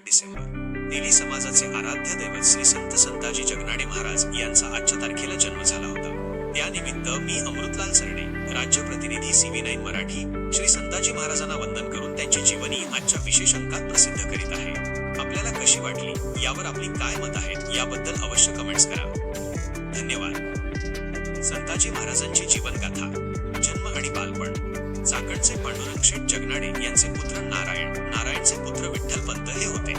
डिसेंबर तेली समाजाचे आराध्य दैवत श्री संत संताजी जगनाडे महाराज यांचा आजच्या तारखेला जन्म झाला होता। त्यानिमित्त मी अमृतलाल सरडे, राज्य प्रतिनिधी CV9 मराठी, श्री संताजी महाराजांना वंदन करून त्यांची जीवनी आजच्या विशेष अंकात प्रसिद्ध करीत आहे। आपल्याला कशी वाटली, यावर आपली काय मत आहेत याबद्दल अवश्य कमेंट्स करा। धन्यवाद। संताजी महाराजांची जीवनगाथा, जन्म आणि बालपण। चाकणचे पांडुरंग शेठ जगनाडे यांचे पुत्र नारायण, नारायणचे पुत्र विठ्ठलपंत हे होते।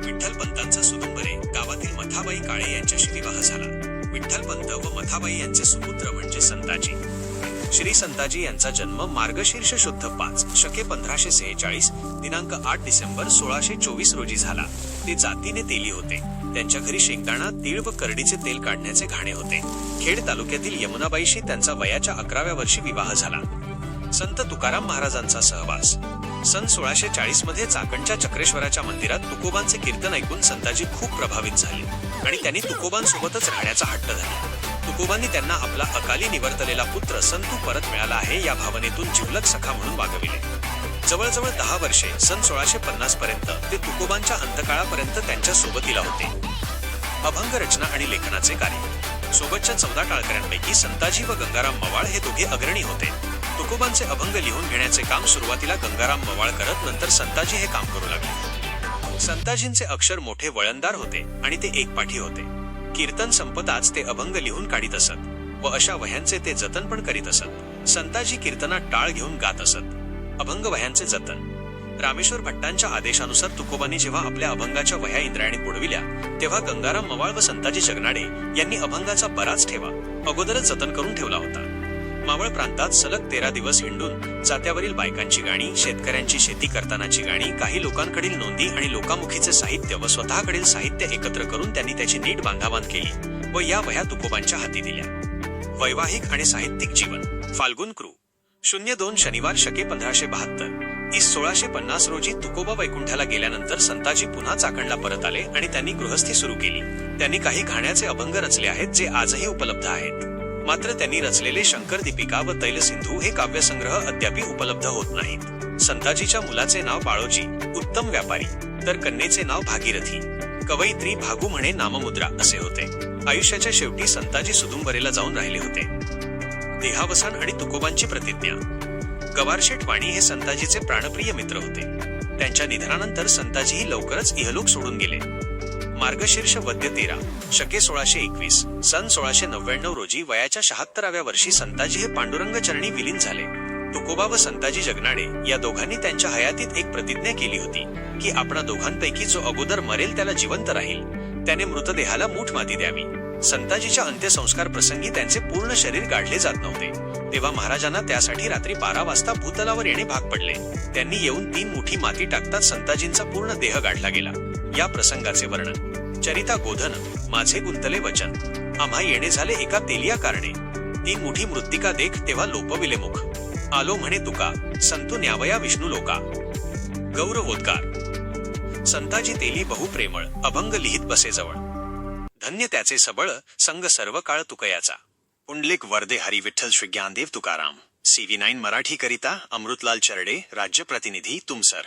विठ्ठलपंतांचा सुदुंबरे गावातील मथाबाई काळे यांच्याशी विवाह झाला। विठ्ठलपंत व मथाबाई यांचे सुपुत्र म्हणजे संताजी। श्री संताजी यांचा जन्म मार्गशीर्ष शुद्ध 5 शके 1546 दिनांक 8 डिसेंबर 1624 रोजी झाला। ते जातीने तेली होते। त्यांच्या घरी शेंगदाणा, तीळ व करडीचे तेल काढण्याचे घाणे होते। खेड तालुक्यातील यमुनाबाईशी त्यांचा वयाच्या 11व्या वर्षी विवाह झाला। संत तुकाराम महाराजांचा सहवास। सन 1640 मध्ये चाकणच्या चक्रेश्वराच्या मंदिरात तुकोबांचे कीर्तन ऐकून संताजी खूप प्रभावित झाले आणि त्यांनी तुकोबांसोबतच राहण्याचा हट्ट धरला। तुकोबांनी त्यांना आपला अकाली निवर्तलेला पुत्र संतू परत मिळाला आहे या भावनेतून जिवलग सखा म्हणून वागविले। जवळजवळ 10 वर्षे सन 1650 पर्यंत ते तुकोबांच्या अंतकाळापर्यंत त्यांच्या सोबतीला होते। अभंग रचना आणि लेखनाचे कार्य। सोबतच्या 14 टाळकऱ्यांपैकी संताजी व गंगाराम मवाळ हे दोघे अग्रणी होते। तुकोबांचे अभंग लिहून घेण्याचे काम सुरुवातीला गंगाराम मवाळ करत, नंतर संताजी हे काम करू लागले। संताजींचे अक्षर मोठे वळणदार होते आणि ते एकपाठी होते। कीर्तन संपताच ते अभंग लिहून काढीत असत व अशा वह्यांचे ते जतन पण करीत असत। संताजी कीर्तनात टाळ घेऊन गात असत। अभंग वह्यांचे जतन। रामेश्वर भट्टांच्या आदेशानुसार तुकोबांनी जेव्हा आपल्या अभंगाच्या वह्या इंद्रायणी बुडविल्या, तेव्हा गंगाराम मवाळ व संताजी जगनाडे यांनी अभंगाचा बराच ठेवा अगोदरच जतन करून ठेवला होता। मावळ प्रांतात सलग 13 दिवस हिंडून जात्यावरील बायकांची गाणी, शेतकऱ्यांची शेती करतानाची गाणी, काही लोकांकडील नोंदी आणि लोकामुखीचे साहित्य व स्वतःकडील साहित्य एकत्र करून त्यांनी त्याची नीट बांधाबांध केली व या वह्या तुकोबांच्या हाती दिल्या। वैवाहिक आणि साहित्यिक जीवन। फाल्गुन कृ. 02 शनिवार शके 1572 इ. 1650 रोजी तुकोबा वैकुंठाला गेल्यानंतर संताजी पुन्हा चाकणला परत आले आणि त्यांनी गृहस्थी सुरू केली। त्यांनी काही घाण्याचे अभंग रचले आहेत जे आजही उपलब्ध आहेत। मात्र त्यांनी रचलेले शंकर दीपिका व तैलसिंधू हे काव्यसंग्रह अद्यापी उपलब्ध होत नाहीत। संताजीच्या मुलाचे नाव बाळोजी, उत्तम व्यापारी, तर कन्येचे नाव भागीरथी, कवयित्री भागू म्हणे नाममुद्रा असे होते। आयुष्याच्या शेवटी संताजी सुदुंबरेला जाऊन राहिले होते। देहावसान आणि तुकोबांची प्रतिज्ञा। गवारशेठ वाणी हे संताजीचे प्राणप्रिय मित्र होते। त्यांच्या निधनानंतर संताजीही लवकरच इहलोक सोडून गेले। मार्गशीर्ष वद्य 13 शके 1621 सन 1699 रोजी वयाच्या 76व्या वर्षी संताजी हे पांडुरंग चरणी विलीन झाले। तुकोबा व संताजी जगनाडे या दोघांनी त्यांच्या हयातीत एक प्रतिज्ञा केली होती की आपणा दोघांपैकी जो अगोदर मरेल त्याला जिवंत राहील, त्याने मृतदेहाला मूठ माती द्यावी। संताजीच्या अंत्यसंस्कार प्रसंगी त्यांचे पूर्ण शरीर गाडले जात नव्हते, तेव्हा महाराजांना त्यासाठी रात्री 12 वाजता भूतलावर येणे भाग पडले। त्यांनी येऊन 3 मुठी माती टाकताच संताजींचा पूर्ण देह गाडला गेला। या प्रसंगाचे वर्णन। चरिता गोधन। माझे गुंतले वचन, आम्हा येणे झाले एका तेलिया कारणे। 3 मुठी मृत्तिका देख तेव्हा लोपविले मुख, आलो म्हणे तुका संतू न्यावया विष्णू लोका। गौरवोद्गार। संताजी तेली बहु प्रेमळ, अभंग लिहित बसे जवळ। धन्य त्याचे सबळ, संग सर्व काळ तुकयाचा। पुंडलिक वरदे हरी विठ्ठल श्री ज्ञानदेव तुकाराम। CV9 मराठी करिता अमृतलाल चरडे, राज्य प्रतिनिधी तुमसर।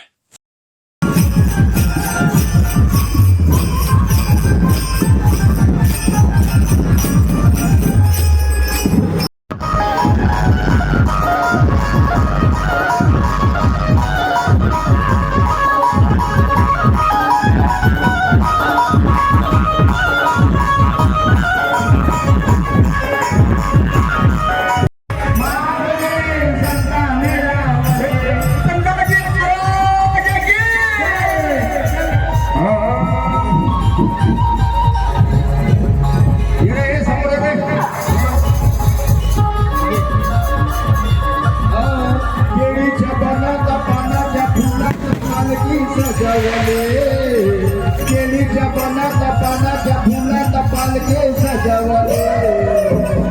केळीच्या पानाच्या फुलात पालके सजवले,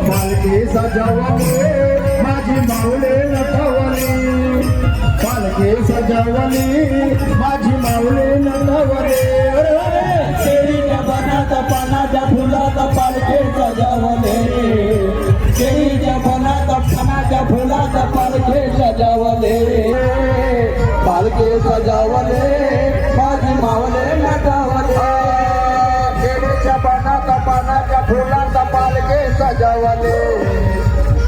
पालके सजवले माझी माऊले नटवले, पालके सजवले माझी माऊले नटवले। केळीच्या पानाच्या फुलात पालके सजवले, केळीच्या पानाच्या फुलात पालके सजवले, पालके सजवले माझी माऊले केळीच्या पानाच्या फुलांचा पालके सजावले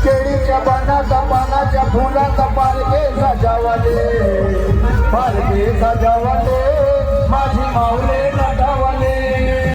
केळीच्या पानाच्या फुलांचा पालके सजावले पालके सजावले माझी माऊले नटवले